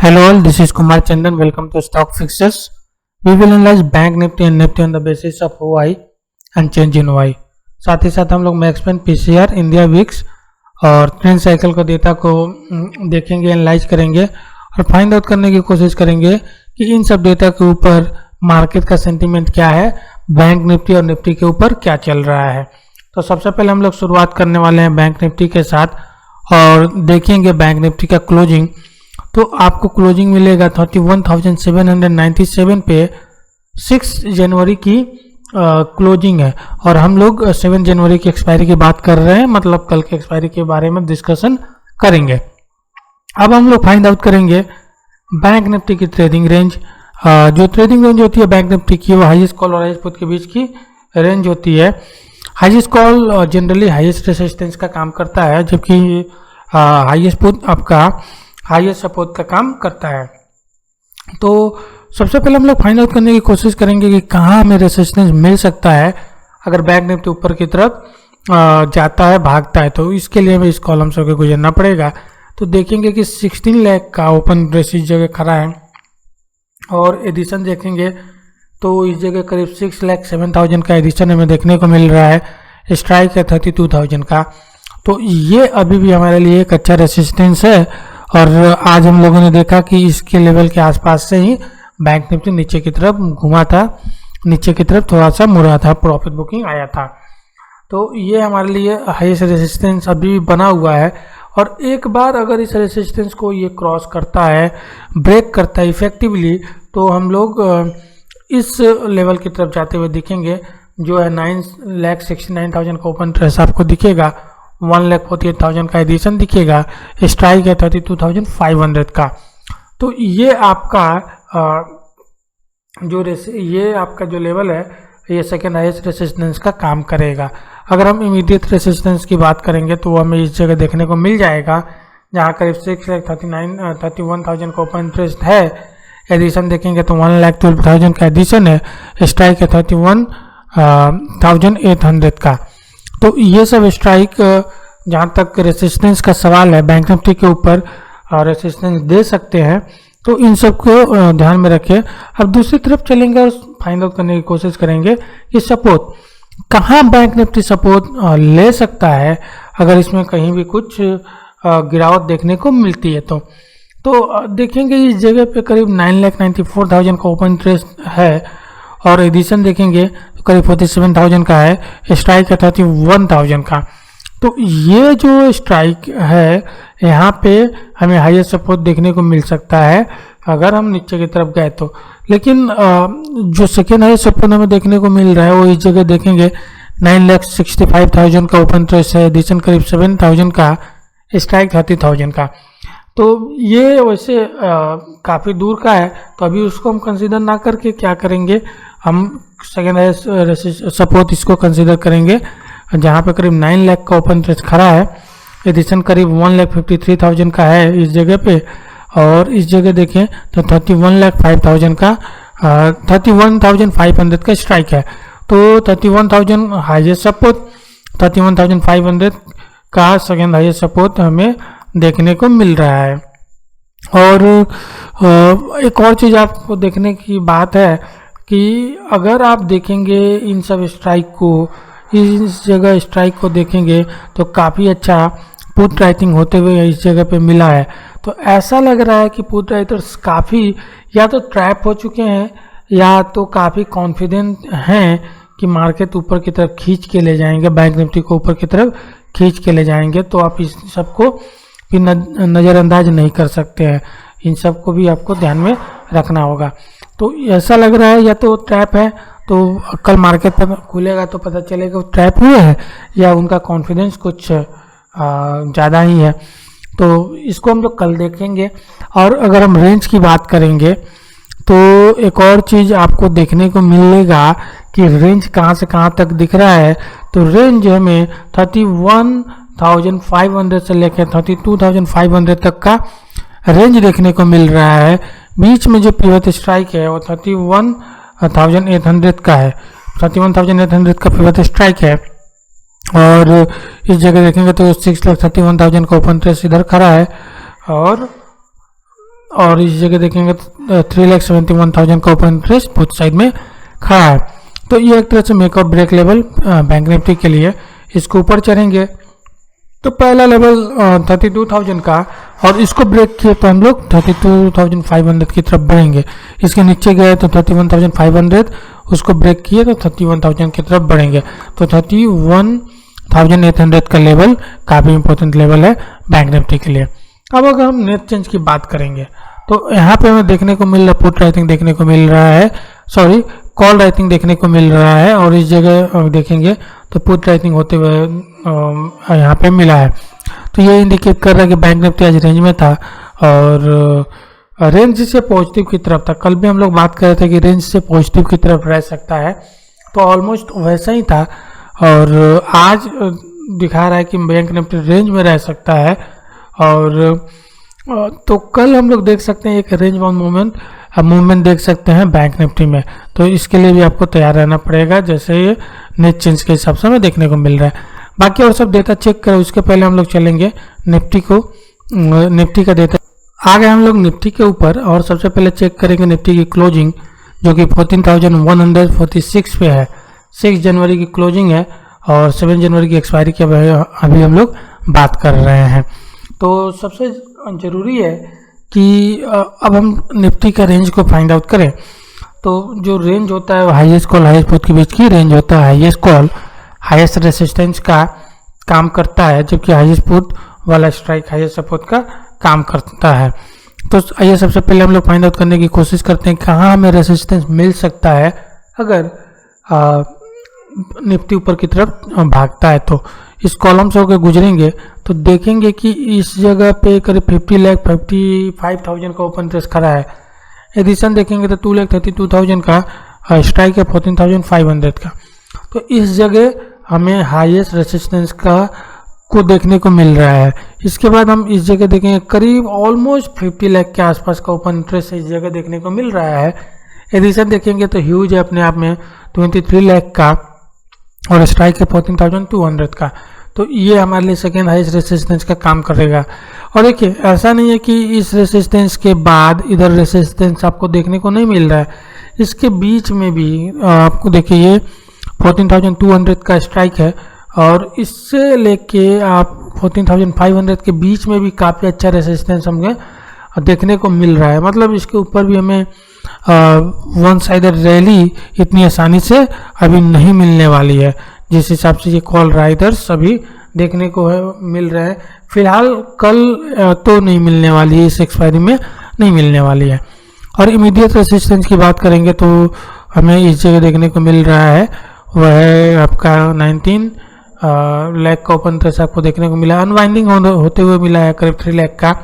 Hello all, this is Kumar Chandan. Welcome to Stock Fixers. We will analyze Bank Nifty and Nifty on the basis of OI and change in OI. साथ ही साथ हम लोग मैक्सपेन PCR India VIX और trend cycle को data को देखेंगे, analyse करेंगे और फाइंड आउट करने की कोशिश करेंगे कि इन सब डेटा के ऊपर मार्केट का सेंटीमेंट क्या है, बैंक निफ्टी और निफ्टी के ऊपर क्या चल रहा है। तो सबसे पहले हम लोग शुरुआत करने वाले हैं बैंक निफ्टी के साथ और देखेंगे बैंक निफ्टी का क्लोजिंग। तो आपको क्लोजिंग मिलेगा 31,797 पे 6 जनवरी की क्लोजिंग है और हम लोग 7 जनवरी की एक्सपायरी की बात कर रहे हैं, मतलब कल के एक्सपायरी के बारे में डिस्कशन करेंगे। अब हम लोग फाइंड आउट करेंगे बैंक निफ्टी की ट्रेडिंग रेंज। जो ट्रेडिंग रेंज होती है बैंक निफ्टी की वो हाईएस्ट कॉल और हाईएस्ट पुट के बीच की रेंज होती है। Highest call generally highest resistance का काम करता है, जबकि हाईएस्ट पुट आपका हाईएस्ट सपोर्ट का काम करता है। तो सबसे पहले हम लोग फाइंड आउट करने की कोशिश करेंगे कि कहाँ हमें रेसिस्टेंस मिल सकता है अगर बैंक निफ्टी ऊपर की तरफ जाता है, भागता है। तो इसके लिए हमें इस कॉलम से होकर गुजरना पड़ेगा। तो देखेंगे कि 16 लाख का ओपन रेस इस जगह खड़ा है और एडिशन देखेंगे तो इस जगह करीब 6,07,000 का एडिशन हमें देखने को मिल रहा है। स्ट्राइक है 32,000 का। तो ये अभी भी हमारे लिए एक अच्छा रेसिस्टेंस है और आज हम लोगों ने देखा कि इसके लेवल के आसपास से ही बैंक निफ्टी नीचे की तरफ घुमा था, नीचे की तरफ थोड़ा सा मुड़ा था, प्रॉफिट बुकिंग आया था। तो ये हमारे लिए हाईएस्ट रेजिस्टेंस अभी भी बना हुआ है और एक बार अगर इस रेजिस्टेंस को ये क्रॉस करता है, ब्रेक करता है इफेक्टिवली, तो हम लोग इस लेवल की तरफ जाते हुए दिखेंगे जो है 9,69,000 का ओपन ट्रेस आपको दिखेगा, 1,48,000 का एडिशन दिखेगा, स्ट्राइक है 32,500 का। तो ये आपका ये आपका जो लेवल है ये सेकेंड हाईएस्ट रेसिस्टेंस का काम करेगा। अगर हम इमीडिएट रेसिस्टेंस की बात करेंगे तो हमें इस जगह देखने को मिल जाएगा जहाँ करीब 6,31,000 का ओपन इंटरेस्ट है। एडिशन देखेंगे तो 1,12,000 का एडिशन है, स्ट्राइक है 31,800 का। तो ये सब स्ट्राइक जहाँ तक रेसिस्टेंस का सवाल है बैंक निफ्टी के ऊपर रेसिस्टेंस दे सकते हैं, तो इन सब को ध्यान में रखें। अब दूसरी तरफ चलेंगे और फाइंड आउट करने की कोशिश करेंगे कि सपोर्ट कहाँ बैंक निफ्टी सपोर्ट ले सकता है अगर इसमें कहीं भी कुछ गिरावट देखने को मिलती है। तो देखेंगे इस जगह पे करीब 9,94,000 का ओपन इंटरेस्ट है और एडिशन देखेंगे तो करीब 47,000 का है, स्ट्राइक है 31,000 का। तो ये जो स्ट्राइक है यहाँ पे हमें हाईएस्ट सपोर्ट देखने को मिल सकता है अगर हम नीचे की तरफ गए तो। लेकिन जो सेकेंड हाईएस्ट सपोर्ट हमें देखने को मिल रहा है वो इस जगह देखेंगे 9,65,000 का ओपन ट्रेस है, एडिशन करीब 7,000 का, स्ट्राइक 30,000 का। तो ये वैसे काफ़ी दूर का है, तो अभी उसको हम कंसीडर ना करके क्या करेंगे, हम सेकेंड हाईएस्ट सपोर्ट इसको कंसीडर करेंगे जहाँ पे करीब 9 लाख का ओपन ट्रेस खड़ा है, एडिशन करीब 1,53,000 का है इस जगह पे और इस जगह देखें तो 31,05,000 का 31,500 का स्ट्राइक है। तो 31,000 हाईएस्ट सपोर्ट, 31,500 का सेकेंड हाईएस्ट सपोर्ट हमें देखने को मिल रहा है। और एक और चीज़ आपको देखने की बात है कि अगर आप देखेंगे इन सब स्ट्राइक को, इस जगह स्ट्राइक को देखेंगे तो काफ़ी अच्छा पुट राइटिंग होते हुए इस जगह पे मिला है। तो ऐसा लग रहा है कि पुट राइटर्स काफ़ी या तो ट्रैप हो चुके हैं या तो काफ़ी कॉन्फिडेंट हैं कि मार्केट ऊपर की तरफ खींच के ले जाएंगे, बैंक निफ्टी को ऊपर की तरफ खींच के ले जाएंगे। तो आप इस सबको भी नज़रअंदाज नहीं कर सकते हैं, इन सबको भी आपको ध्यान में रखना होगा। तो ऐसा लग रहा है या तो ट्रैप है, तो कल मार्केट पर खुलेगा तो पता चलेगा ट्रैप हुए हैं या उनका कॉन्फिडेंस कुछ ज़्यादा ही है। तो इसको हम लोग कल देखेंगे। और अगर हम रेंज की बात करेंगे तो एक और चीज़ आपको देखने को मिलेगा कि रेंज कहाँ से कहाँ तक दिख रहा है। तो रेंज हमें 31,500 से लेकर 32,500 तक का रेंज देखने को मिल रहा है। बीच में जो पिवट स्ट्राइक है वो 31,800 का है, 31,800 का पिवट स्ट्राइक है और इस जगह देखेंगे तो 6,31,000 का ओपन ट्रेस इधर खड़ा है और और इस जगह देखेंगे 3,71,000 का ओपन इंटरेस्ट बोथ साइड में खड़ा है। तो ये एक तरह से मेक और ब्रेक लेवल बैंक निफ्टी के लिए। इसको ऊपर चढ़ेंगे तो पहला लेवल 32,000 का, और इसको ब्रेक किए तो हम लोग 32,500 की तरफ बढ़ेंगे। इसके नीचे गए तो 31,500, उसको ब्रेक किए तो 31,000 की तरफ बढ़ेंगे। तो 31,800 का लेवल काफ़ी इंपॉर्टेंट लेवल है बैंक निफ्टी के लिए। अब अगर हम नेट चेंज की बात करेंगे तो यहाँ पे हमें देखने को मिल रहा है पुट राइटिंग देखने को मिल रहा है, सॉरी कॉल राइटिंग देखने को मिल रहा है, और इस जगह देखेंगे तो पुट राइटिंग होते हुए यहाँ पे मिला है। तो ये इंडिकेट कर रहा है कि बैंक निफ्टी आज रेंज में था और रेंज से पॉजिटिव की तरफ था। कल भी हम लोग बात कर रहे थे कि रेंज से पॉजिटिव की तरफ रह सकता है, तो ऑलमोस्ट वैसा ही था। और आज दिखा रहा है कि बैंक निफ्टी रेंज में रह सकता है। और तो कल हम लोग देख सकते हैं एक रेंज बाउंड मूवमेंट देख सकते हैं बैंक निफ्टी में। तो इसके लिए भी आपको तैयार रहना पड़ेगा, जैसे ये नेट चेंज के हिसाब से हमें देखने को मिल रहा है। बाकी और सब डेटा चेक करें, उसके पहले हम लोग चलेंगे निफ्टी का डेटा। आ गए हम लोग निफ्टी के ऊपर, और सबसे पहले चेक करेंगे निफ्टी की क्लोजिंग, जो कि 14,146 पे है। 6 जनवरी की क्लोजिंग है और 7 जनवरी की एक्सपायरी की अभी हम लोग बात कर रहे हैं। तो सबसे ज़रूरी है कि अब हम निफ्टी का रेंज को फाइंड आउट करें। तो जो रेंज होता है हाईएस्ट कॉल हाईएस्ट पुट के बीच की रेंज होता है। हाईएस्ट कॉल हाईएस्ट रेसिस्टेंस का काम करता है, जबकि हाईएस्ट पुट वाला स्ट्राइक हाईएस्ट सपोर्ट का काम करता है। तो आइए सबसे पहले हम लोग फाइंड आउट करने की कोशिश करते हैं कहाँ हमें रेसिस्टेंस मिल सकता है अगर निफ्टी ऊपर की तरफ भागता है। तो इस कॉलम से होकर गुजरेंगे तो देखेंगे कि इस जगह पे करीब 50,55,000 का ओपन इंटरेस्ट खड़ा है। एडिशन देखेंगे तो 2,32,000 का स्ट्राइक है 14,500 का। तो इस जगह हमें हाईएस्ट रेसिस्टेंस को देखने को मिल रहा है। इसके बाद हम इस जगह देखेंगे करीब ऑलमोस्ट 50 लाख के आसपास का ओपन इंटरेस्ट इस जगह देखने को मिल रहा है। एडिशन देखेंगे तो ह्यूज है अपने आप में 23 लाख का, और स्ट्राइक है 14,200 का। तो ये हमारे लिए सेकेंड हाईएस्ट रेसिस्टेंस का काम करेगा। और देखिए ऐसा नहीं है कि इस रेसिस्टेंस के बाद इधर रेसिस्टेंस आपको देखने को नहीं मिल रहा है, इसके बीच में भी आपको देखिए ये 14,200 का स्ट्राइक है, और इससे लेके आप 14,500 के बीच में भी काफ़ी अच्छा रेसिस्टेंस हमें देखने को मिल रहा है। मतलब इसके ऊपर भी हमें वन साइडेड रैली इतनी आसानी से अभी नहीं मिलने वाली है, जिस हिसाब से ये कॉल राइडर्स अभी देखने को मिल रहे हैं। फिलहाल कल तो नहीं मिलने वाली है, इस एक्सपायरी में नहीं मिलने वाली है। और इमीडिएट रेसिस्टेंस की बात करेंगे तो हमें इस जगह देखने को मिल रहा है, वह है आपका 19 लाख का ओपन इंटरेस्ट आपको देखने को मिला। अनवाइंडिंग होते हुए मिला है करीब 3 लाख का,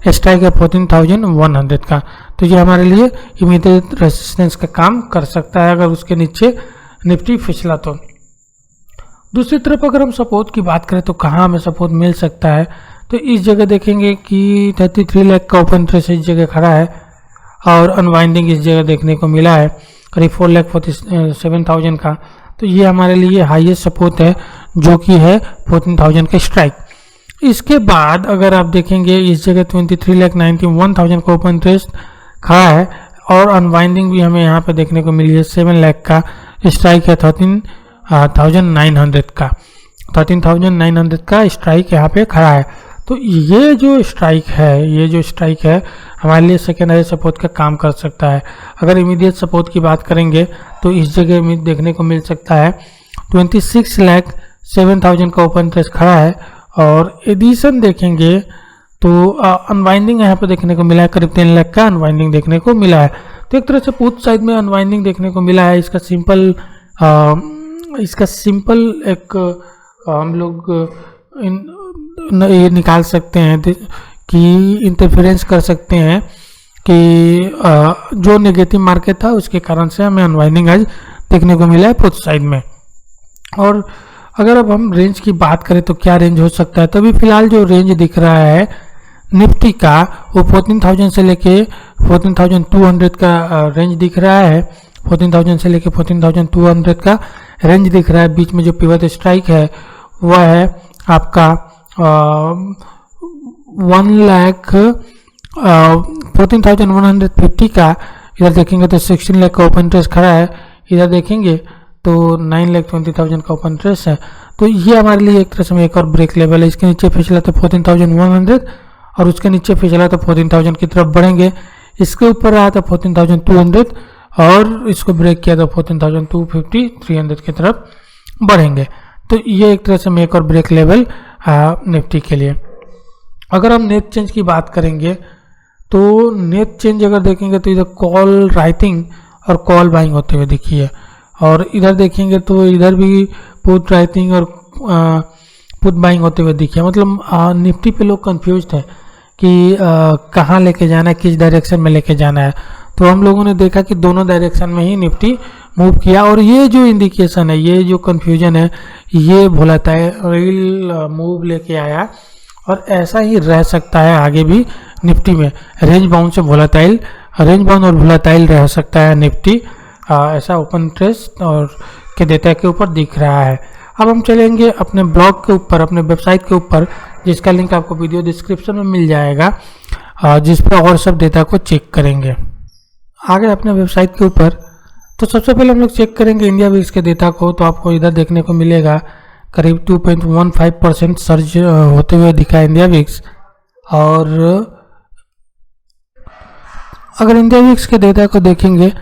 स्ट्राइक है 14,100 का। तो ये हमारे लिए इमीडिएट रेसिस्टेंस का काम कर सकता है अगर उसके नीचे निफ्टी फिसला तो। दूसरी तरफ अगर हम सपोर्ट की बात करें तो कहाँ हमें सपोर्ट मिल सकता है, तो इस जगह देखेंगे कि 33 लाख का ओपन इंटरेस्ट इस जगह खड़ा है, और अनवाइंडिंग इस जगह देखने को मिला है करीब 4,47,000 का। तो ये हमारे लिए हाईएस्ट सपोर्ट है, जो कि है 14,000 का स्ट्राइक। इसके बाद अगर आप देखेंगे इस जगह 23,91,000 का ओपन इंटरेस्ट खड़ा है, और अनवाइंडिंग भी हमें यहाँ पे देखने को मिली है 7 लाख का, स्ट्राइक है 13,900 का। 13,900 का स्ट्राइक यहाँ पे खड़ा है। तो ये जो स्ट्राइक है हमारे लिए सेकेंड हाईएस्ट सपोर्ट का काम कर सकता है। अगर इमीडिएट सपोर्ट की बात करेंगे तो इस जगह में देखने को मिल सकता है 26,07,000 का ओपन इंटरेस्ट खड़ा है, और एडिशन देखेंगे तो अनवाइंडिंग यहाँ पे देखने को मिला है करीब 3 लाख का अनवाइंडिंग देखने को मिला है। तो एक तरह से पुट साइड में अनवाइंडिंग देखने को मिला है। इसका सिंपल एक हम लोग ये निकाल सकते हैं कि इंटरफेरेंस कर सकते हैं कि जो नेगेटिव मार्केट था उसके कारण से हमें अनवाइंडिंग आज देखने को मिला है पुट साइड में। और अगर अब हम रेंज की बात करें तो क्या रेंज हो सकता है, तो अभी फिलहाल जो रेंज दिख रहा है निफ्टी का वो 14,000 से लेके 14,200 का रेंज दिख रहा है। 14,000 से लेके 14,200 का रेंज दिख रहा है। बीच में जो पिवट स्ट्राइक है वह है आपका 14,150 का इधर देखेंगे तो 16 लाख का ओपन इंटरेस्ट खड़ा है, इधर देखेंगे तो 9,20,000 का ओपन इंटरेस्ट है। तो ये हमारे लिए एक तरह से एक और ब्रेक लेवल है। इसके नीचे फिसला तो 14,100 और उसके नीचे फिसला तो 14,000 की तरफ बढ़ेंगे। इसके ऊपर आया था 14,200 और इसको ब्रेक किया तो 14,250 300 की तरफ बढ़ेंगे। तो ये एक तरह से एक और ब्रेक लेवल निफ्टी के लिए। अगर हम नेट चेंज की बात करेंगे तो नेट चेंज अगर देखेंगे तो इधर कॉल राइटिंग और कॉल बाइंग होते हुए दिखी है, और इधर देखेंगे तो इधर भी पुट राइटिंग और पुट बाइंग होते हुए दिखे। मतलब निफ्टी पे लोग कंफ्यूज थे कि कहाँ लेके जाना है, किस डायरेक्शन में लेके जाना है। तो हम लोगों ने देखा कि दोनों डायरेक्शन में ही निफ्टी मूव किया, और ये जो इंडिकेशन है, ये जो कंफ्यूजन है, ये वोलेटाइल मूव लेके आया, और ऐसा ही रह सकता है आगे भी निफ्टी में। रेंज बाउंड से वोलेटाइल, रेंज बाउंड और वोलेटाइल रह सकता है निफ्टी, ऐसा ओपन इंटरेस्ट और के डेटा के ऊपर दिख रहा है। अब हम चलेंगे अपने ब्लॉग के ऊपर, अपने वेबसाइट के ऊपर, जिसका लिंक आपको वीडियो डिस्क्रिप्शन में मिल जाएगा, जिस पर और सब डेटा को चेक करेंगे। आगे अपने वेबसाइट के ऊपर तो सबसे पहले हम लोग चेक करेंगे इंडिया विक्स के डेटा को। तो आपको इधर देखने को मिलेगा करीब 2.15% सर्ज होते हुए दिखा है इंडिया विक्स। और अगर इंडिया विक्स के डेटा को देखेंगे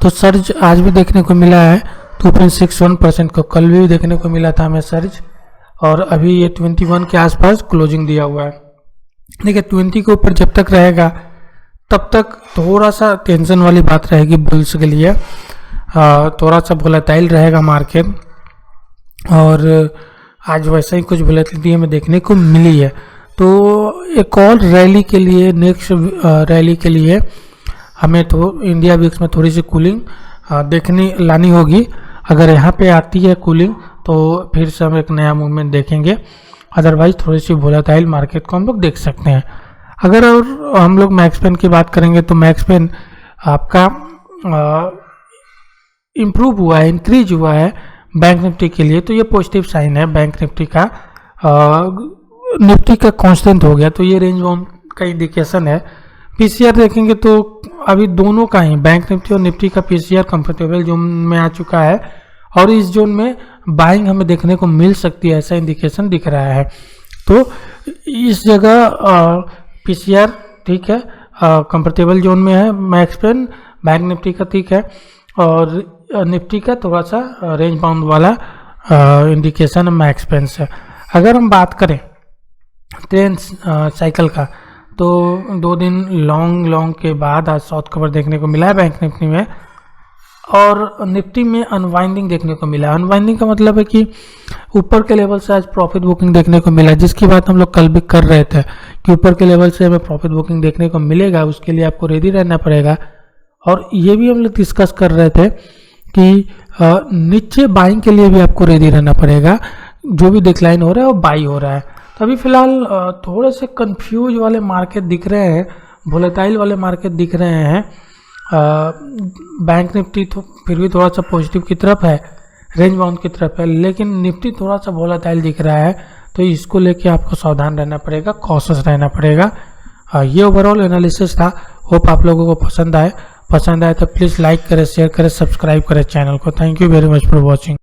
तो सर्ज आज भी देखने को मिला है 2.61% को, कल भी देखने को मिला था हमें सर्ज, और अभी ये 21 के आसपास क्लोजिंग दिया हुआ है। देखिए 20 के ऊपर जब तक रहेगा तब तक थोड़ा सा टेंशन वाली बात रहेगी बुल्स के लिए, थोड़ा सा वोलेटाइल रहेगा मार्केट, और आज वैसा ही कुछ वोलेटिलिटी हमें देखने को मिली है। तो एक और रैली के लिए, नेक्स्ट रैली के लिए हमें तो इंडिया विक्स में थोड़ी सी कूलिंग लानी होगी। अगर यहाँ पे आती है कूलिंग तो फिर से हम एक नया मूवमेंट देखेंगे, अदरवाइज थोड़ी सी वोलेटाइल मार्केट को हम लोग देख सकते हैं। अगर और हम लोग मैक्सपेन की बात करेंगे तो मैक्सपेन आपका इम्प्रूव हुआ है, इंक्रीज हुआ है बैंक निफ्टी के लिए, तो ये पॉजिटिव साइन है बैंक निफ्टी का। निफ्टी का कांस्टेंट हो गया तो ये रेंज बाउंड का इंडिकेशन है। पीसीआर देखेंगे तो अभी दोनों का ही, बैंक निफ्टी और निफ्टी का पीसीआर कंफर्टेबल जोन में आ चुका है, और इस जोन में बाइंग हमें देखने को मिल सकती है, ऐसा इंडिकेशन दिख रहा है। तो इस जगह पीसीआर ठीक है, कंफर्टेबल जोन में है मैक्सपेन, बैंक निफ्टी का ठीक है, और निफ्टी का थोड़ा सा रेंज बाउंड वाला इंडिकेशन मैक्सपेन से। अगर हम बात करें ट्रेंड साइकिल का तो 2 दिन लॉन्ग के बाद आज साउथ कवर देखने को मिला है बैंक निफ्टी में, और निफ्टी में अनवाइंडिंग देखने को मिला है। अनवाइंडिंग का मतलब है कि ऊपर के लेवल से आज प्रॉफिट बुकिंग देखने को मिला, जिसकी बात हम लोग कल भी कर रहे थे कि ऊपर के लेवल से हमें प्रॉफिट बुकिंग देखने को मिलेगा, उसके लिए आपको रेडी रहना पड़ेगा। और ये भी हम लोग डिस्कस कर रहे थे कि नीचे बाइंग के लिए भी आपको रेडी रहना पड़ेगा, जो भी डिक्लाइन हो रहा है वो बाई हो रहा है। तो अभी फिलहाल थोड़े से कंफ्यूज वाले मार्केट दिख रहे हैं, वोलेटाइल वाले मार्केट दिख रहे हैं। बैंक निफ्टी तो फिर भी थोड़ा सा पॉजिटिव की तरफ है, रेंज बाउंड की तरफ है, लेकिन निफ्टी थोड़ा सा वोलेटाइल दिख रहा है, तो इसको लेके आपको सावधान रहना पड़ेगा, कॉशियस रहना पड़ेगा। ये ओवरऑल एनालिसिस था, होप आप लोगों को पसंद आए तो प्लीज़ लाइक करें, शेयर करें, सब्सक्राइब करें चैनल को। Thank you very much for watching.